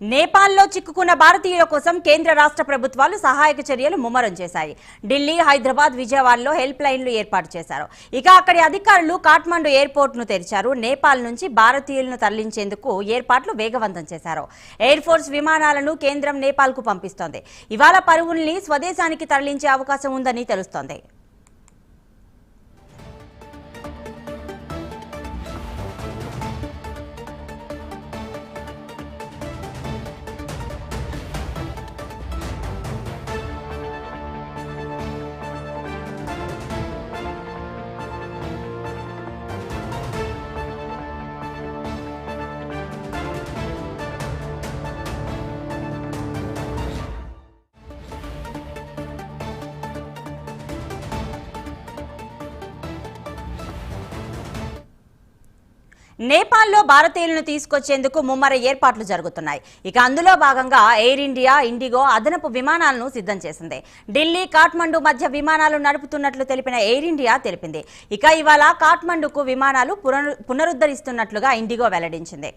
నేపాల్లో చిక్కుకున్న భారతీయుల కోసం కేంద్ర రాష్ట్ర ప్రభుత్వాలు సహాయక చర్యలు ముమ్మరం చేశాయి. ఢిల్లీ, హైదరాబాద్, విజయవాడలో హెల్ప్ లైన్లు ఏర్పాటు చేశారు. ఇక అక్కడి అధికారులు కాఠ్మండు ఎయిర్పోర్ట్ ను తెరిచారు. నేపాల్ నుంచి భారతీయులను తరలించేందుకు ఏర్పాట్లు వేగవంతం చేశారు. ఎయిర్ ఫోర్స్ విమానాలను కేంద్రం నేపాల్ కు పంపిస్తోంది. ఇవాళ పరువుల్ని స్వదేశానికి తరలించే అవకాశం ఉందని తెలుస్తోంది. నేపాల్లో భారతీయులను తీసుకొచ్చేందుకు ముమ్మర ఏర్పాట్లు జరుగుతున్నాయి. ఇక అందులో భాగంగా ఎయిర్ ఇండియా, ఇండిగో అదనపు విమానాలను సిద్ధం చేసింది. ఢిల్లీ, కాఠ్మండు మధ్య విమానాలు నడుపుతున్నట్లు తెలిపిన ఎయిర్ ఇండియా తెలిపింది. ఇక ఇవాళ కాఠ్మండుకు విమానాలు పునరుద్ధరిస్తున్నట్లుగా ఇండిగో వెల్లడించింది.